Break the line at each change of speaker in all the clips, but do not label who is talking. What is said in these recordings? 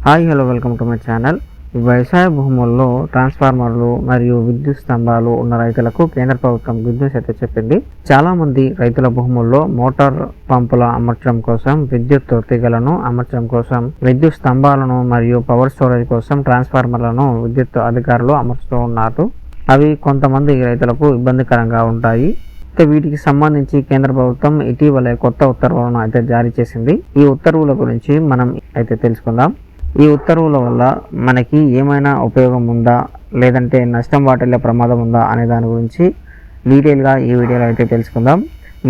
Hi hello welcome to my channel. వ్యవసాయ భూముల్లో ట్రాన్స్ఫార్మర్లు మరియు విద్యుత్ స్తంభాలు ఉన్న రైతులకు కేంద్ర ప్రభుత్వం గుడ్ న్యూస్ అయితే చెప్పింది. చాలా మంది రైతుల భూముల్లో మోటార్ పంపుల అమర్చడం కోసం, విద్యుత్ తీగలను అమర్చడం కోసం, విద్యుత్ స్తంభాలను మరియు పవర్ స్టోరేజ్ కోసం ట్రాన్స్ఫార్మర్లను విద్యుత్ అధికారులు అమర్చుతూ ఉన్నారు. అవి కొంతమంది రైతులకు ఇబ్బందికరంగా ఉంటాయి. వీటికి సంబంధించి కేంద్ర ప్రభుత్వం ఇటీవలే కొత్త ఉత్తర్వులను అయితే జారీ చేసింది. ఈ ఉత్తర్వుల గురించి మనం అయితే తెలుసుకుందాం. ఈ ఉత్తర్వుల వల్ల మనకి ఏమైనా ఉపయోగం ఉందా, లేదంటే నష్టం వాటిల్లే ప్రమాదం ఉందా అనే దాని గురించి డీటెయిల్గా ఈ వీడియోలో అయితే తెలుసుకుందాం.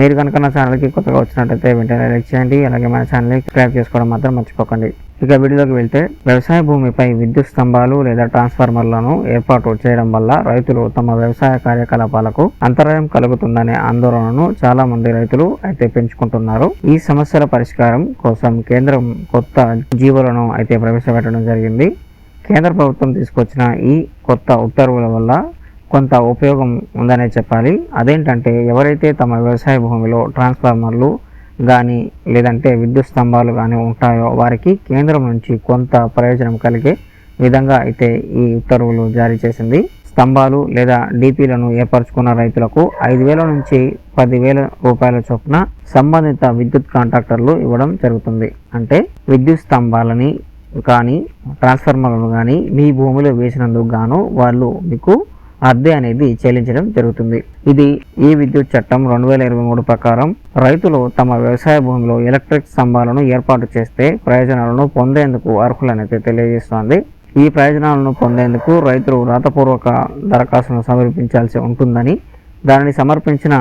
మీరు కనుక నా ఛానల్కి కొత్తగా వచ్చినట్టయితే వెంటనే లైక్ చేయండి, అలాగే మన ఛానల్ని సబ్స్క్రైబ్ చేసుకోవడం మాత్రం మర్చిపోకండి. ఇక వీడియోలోకి వెళ్తే, వ్యవసాయ భూమిపై విద్యుత్ స్తంభాలు లేదా ట్రాన్స్ఫార్మర్లను ఏర్పాటు చేయడం వల్ల రైతులు తమ వ్యవసాయ కార్యకలాపాలకు అంతరాయం కలుగుతుందనే ఆందోళనను చాలా మంది రైతులు అయితే పెంచుకుంటున్నారు. ఈ సమస్యల పరిష్కారం కోసం కేంద్రం కొత్త జీవోలను అయితే ప్రవేశపెట్టడం జరిగింది. కేంద్ర ప్రభుత్వం తీసుకొచ్చిన ఈ కొత్త ఉత్తర్వుల వల్ల కొంత ఉపయోగం ఉందనే చెప్పాలి. అదేంటంటే, ఎవరైతే తమ వ్యవసాయ భూమిలో ట్రాన్స్ఫార్మర్లు కానీ లేదంటే విద్యుత్ స్తంభాలు కానీ ఉంటాయో వారికి కేంద్రం నుంచి కొంత ప్రయోజనం కలిగే విధంగా అయితే ఈ ఉత్తర్వులు జారీ చేసింది. స్తంభాలు లేదా డీపీలను ఏర్పరచుకున్న రైతులకు 5,000 నుంచి 10,000 రూపాయల చొప్పున సంబంధిత విద్యుత్ కాంట్రాక్టర్లు ఇవ్వడం జరుగుతుంది. అంటే విద్యుత్ స్తంభాలని కానీ ట్రాన్స్ఫార్మర్లను కానీ మీ భూమిలో వేసినందుకు గాను వాళ్ళు మీకు అద్దె అనేది చెల్లించడం జరుగుతుంది. ఇది ఈ విద్యుత్ చట్టం 2023 ప్రకారం రైతులు తమ వ్యవసాయ భూమిలో ఎలక్ట్రిక్ స్తంభాలను ఏర్పాటు చేస్తే ప్రయోజనాలను పొందేందుకు అర్హులనైతే తెలియజేస్తోంది. ఈ ప్రయోజనాలను పొందేందుకు రైతులు రాతపూర్వక దరఖాస్తును సమర్పించాల్సి ఉంటుందని, దానిని సమర్పించిన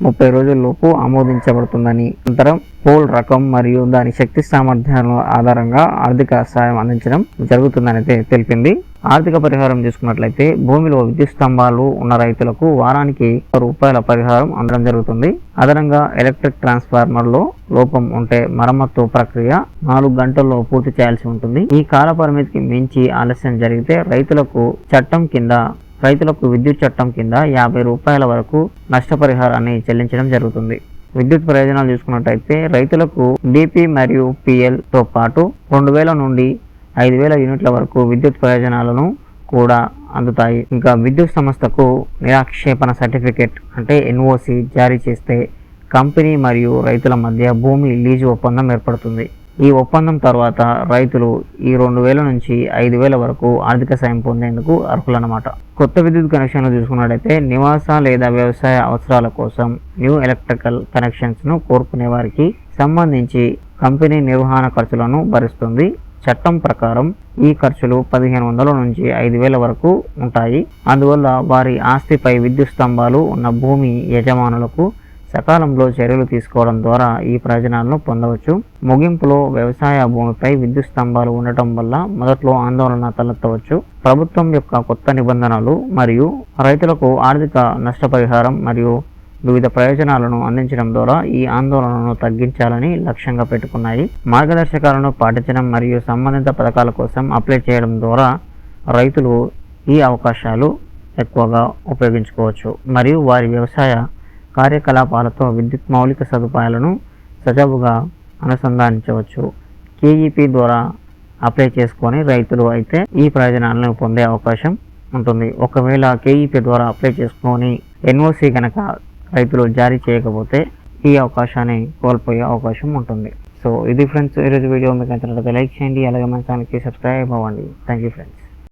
30 రోజుల్లోపు ఆమోదించబడుతుందని, అనంతరం పోల్ రకం మరియు దాని శక్తి సామర్థ్యాల ఆధారంగా ఆర్థిక సాయం అందించడం జరుగుతుందని అయితే తెలిపింది. ఆర్థిక పరిహారం తీసుకున్నట్లయితే భూమిలో విద్యుత్ స్తంభాలు ఉన్న రైతులకు వారానికి రూపాయల పరిహారం అందడం జరుగుతుంది. అదనంగా ఎలక్ట్రిక్ ట్రాన్స్ఫార్మర్లో లోపం ఉంటే మరమ్మతు ప్రక్రియ 4 గంటల్లో పూర్తి చేయాల్సి ఉంటుంది. ఈ కాల పరిమితికి మించి ఆలస్యం జరిగితే రైతులకు విద్యుత్ చట్టం కింద 50 రూపాయల వరకు నష్టపరిహారాన్ని చెల్లించడం జరుగుతుంది. విద్యుత్ ప్రయోజనాలు చూసుకున్నట్టయితే రైతులకు డిపి మరియు పిఎల్తో పాటు 2,000 నుండి 5,000 యూనిట్ల వరకు విద్యుత్ ప్రయోజనాలను కూడా అందుతాయి. ఇంకా విద్యుత్ సంస్థకు నిరాక్షేపణ సర్టిఫికేట్ అంటే ఎన్ఓసి జారీ చేస్తే కంపెనీ మరియు రైతుల మధ్య భూమి లీజు ఒప్పందం ఏర్పడుతుంది. ఈ ఒప్పందం తర్వాత రైతులు ఈ 2,000 నుంచి 5,000 వరకు ఆర్థిక సాయం పొందేందుకు అర్హులన్నమాట. కొత్త విద్యుత్ కనెక్షన్లు చూసుకున్నట్టయితే నివాస లేదా వ్యవసాయ అవసరాల కోసం న్యూ ఎలక్ట్రికల్ కనెక్షన్స్ను కోరుకునే వారికి సంబంధించి కంపెనీ నిర్వహణ ఖర్చులను భరిస్తుంది. చట్టం ప్రకారం ఈ ఖర్చులు 1,500 నుంచి 5,000 వరకు ఉంటాయి. అందువల్ల వారి ఆస్తిపై విద్యుత్ స్తంభాలు ఉన్న భూమి యజమానులకు సకాలంలో చర్యలు తీసుకోవడం ద్వారా ఈ ప్రయోజనాలను పొందవచ్చు. ముగింపులో, వ్యవసాయ భూమిపై విద్యుత్ స్తంభాలు ఉండటం వల్ల మొదట్లో ఆందోళన తలెత్తవచ్చు. ప్రభుత్వం యొక్క కొత్త నిబంధనలు మరియు రైతులకు ఆర్థిక నష్టపరిహారం మరియు వివిధ ప్రయోజనాలను అందించడం ద్వారా ఈ ఆందోళనను తగ్గించాలని లక్ష్యంగా పెట్టుకున్నాయి. మార్గదర్శకాలను పాటించడం మరియు సంబంధిత పథకాల కోసం అప్లై చేయడం ద్వారా రైతులు ఈ అవకాశాలు ఎక్కువగా ఉపయోగించుకోవచ్చు మరియు వారి వ్యవసాయ కార్యకలాపాలతో విద్యుత్ మౌలిక సదుపాయాలను సజావుగా అనుసంధానించవచ్చు. కేఈపీ ద్వారా అప్లై చేసుకొని రైతులు అయితే ఈ ప్రయోజనాలను పొందే అవకాశం ఉంటుంది. ఒకవేళ కేఈపీ ద్వారా అప్లై చేసుకొని ఎన్ఓసి కనుక రైతులు జారీ చేయకపోతే ఈ అవకాశాన్ని కోల్పోయే అవకాశం ఉంటుంది. సో ఇది ఫ్రెండ్స్, ఈరోజు వీడియో మీకు నచ్చినట్లయితే లైక్ చేయండి, అలాగే మన ఛానల్కి సబ్స్క్రైబ్ అవ్వండి. Thank you friends.